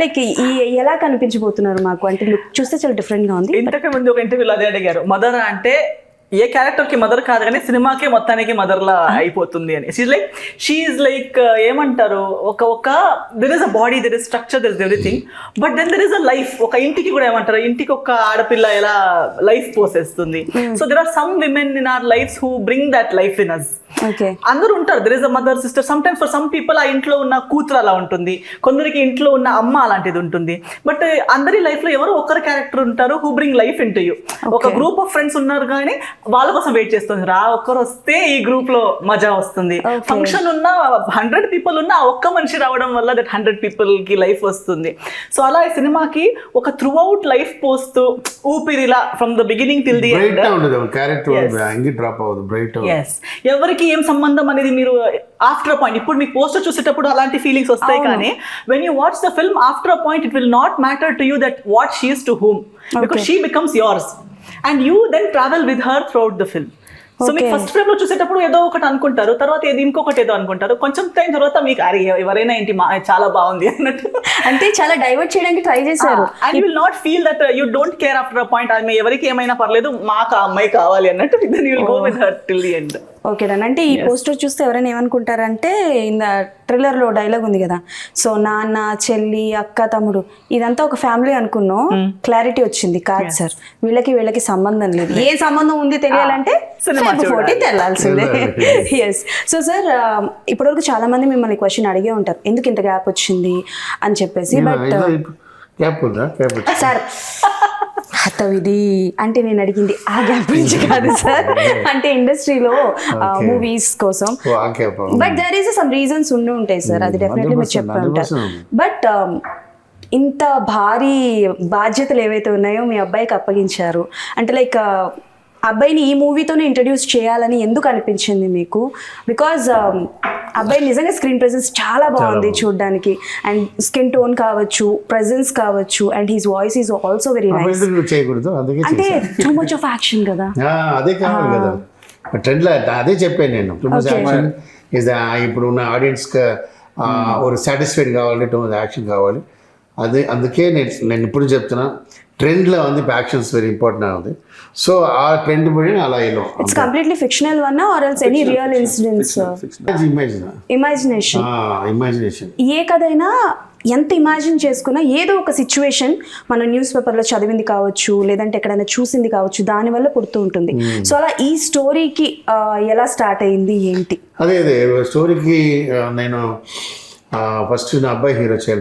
Like ఈ ఎలా కనిపించబోతున్నారు మాకు అంటే లుక్ చూస్తే చాలా డిఫరెంట్ గా ఉంది. ఇంతకు ముందు ఒక ఇంటర్వ్యూలో అదే అడిగారు, మదర్ అంటే ఏ క్యారెక్టర్ కి మదర్ కాదు కానీ సినిమాకే మొత్తానికి మదర్ లా అయిపోతుంది అని. షీఈ్ లైక్ ఏమంటారు, ఒక there is a body, there is structure, there is everything, but then there is a life. ఒక ఇంటికి కూడా ఏమంటారు, ఇంటికి ఒక ఆడపిల్ల ఎలా లైఫ్ పోసేస్తుంది. So there are some women in our lives who bring that life in us. అందరూ ఉంటారు, there is a mother, sister. Sometimes for some people ఆ ఇంట్లో ఉన్న కూతురు అలా ఉంటుంది, కొందరికి ఇంట్లో ఉన్న అమ్మ అలాంటిది ఉంటుంది. బట్ అందరి లైఫ్ లో ఎవరో ఒకరు క్యారెక్టర్ ఉంటారు who bring life in to you. ఒక గ్రూప్ ఆఫ్ ఫ్రెండ్స్ ఉన్నారు కానీ వాళ్ళ కోసం వెయిట్ చేస్తుంది, రా ఒక్కరు వస్తే ఈ గ్రూప్ లో మజా వస్తుంది. ఫంక్షన్ ఉన్న 100 people ఉన్న ఒక్క మనిషి రావడం వల్ల దట్ 100 people కి లైఫ్ వస్తుంది. సో అలా ఈ సినిమాకి ఒక త్రూ అవుట్ లైఫ్ పోస్తూ ఊపిరిలా from the beginning till the end. ఎవరికి ఏం సంబంధం అనేది మీరు ఆఫ్టర్ పాయింట్, ఇప్పుడు మీకు పోస్టర్ చూసేటప్పుడు అలాంటి ఫీలింగ్స్ వస్తాయి, కానీ when you watch the film after point it will not matter to you that what she is to whom, because she becomes yours and you then travel with her throughout the film. So మీకు first frame లో చూసేటప్పుడు ఏదో ఒకటి అనుకుంటారు, తర్వాత ఏది ఇంకొకటి ఏదో అనుకుంటారు, కొంచెం టైం తర్వాత మీకు అరే ఎవరైనా ఏంటి చాలా బాగుంది అన్నట్టు, అంటే చాలా డైవర్ట్ చేయడానికి ట్రై చేశారు. And you will not feel that you don't care after a point, ఆమె ఎవరికి ఏమైనా పర్లేదు మాకు ఆ అమ్మాయి కావాలి అన్నట్టు, then you will go with her till the end. Okay done. అంటే ఈ పోస్టర్ చూస్తే ఎవరైనా ఏమనుకుంటారంటే, ఇన్ ట్రైలర్ లో డైలాగ్ ఉంది కదా, సో నాన్న చెల్లి అక్క తమ్ముడు ఇదంతా ఒక ఫ్యామిలీ అనుకున్నాం, క్లారిటీ వచ్చింది. కాదు సార్, వీళ్ళకి సంబంధం లేదు. ఏ సంబంధం ఉంది తెలియాలంటే ఫోటో తెలాల్సిందే. ఎస్. సో సార్, ఇప్పటివరకు చాలా మంది మిమ్మల్ని క్వశ్చన్ అడిగే ఉంటారు, ఎందుకు ఇంత గ్యాప్ వచ్చింది అని చెప్పేసి. బట్ సార్ ఇది అంటే నేను అడిగింది ఆ గ్యాప్ నుంచి కాదు సార్, అంటే ఇండస్ట్రీలో మూవీస్ కోసం. But there is some reasons ఉండి ఉంటాయి సార్, అది డెఫినెట్లీ మీరు చెప్పే ఉంటారు. బట్ ఇంత భారీ బాధ్యతలు ఏవైతే ఉన్నాయో మీ అబ్బాయికి అప్పగించారు అంటే, లైక్ అబ్బాయిని ఈ మూవీతోనే ఇంట్రడ్యూస్ చేయాలని ఎందుకు అనిపించింది మీకు? బికాజ్ అబ్బాయి నిజంగా స్క్రీన్ ప్రెజెన్స్ చాలా బాగుంది చూడడానికి, అండ్ స్కిన్ టోన్ కావచ్చు, ప్రెజెన్స్ కావచ్చు, and his voice is also very nice. అంటే టూ మచ్ ఆఫ్ యాక్షన్ కదా, అదే కావాలి కదా ట్రెండ్ లో, అదే చెప్పాను నేను. టూ మచ్ యాక్షన్ ఇస్ ఇప్పుడు ఉన్న ఆడియన్స్ ఒక సాటిస్ఫైడ్ కావాలి, టూ మచ్ యాక్షన్ కావాలి. అదే అందుకే నేను ఇప్పుడు చెప్తున్నా, ట్రెండ్లో ఉంది యాక్షన్స్ వెరీ ఇంపార్టెంట్ ఉంది. సో ఆ ట్రెండ్ పడి అలా it's completely fictional one or else any real incidents? Imagination. ఏ కథైనా ఎంత ఇమాజిన్ చేసుకున్నా ఏదో ఒక సిచ్యువేషన్ మనం న్యూస్ పేపర్లో చదివింది కావచ్చు, లేదంటే ఎక్కడైనా చూసింది కావచ్చు, దానివల్ల పుడుతూ ఉంటుంది. సో అలా ఈ స్టోరీకి ఎలా స్టార్ట్ అయింది ఏంటి? అదే స్టోరీకి నేను ఫస్ట్ నా అబ్బాయి హీరో చేయాలి.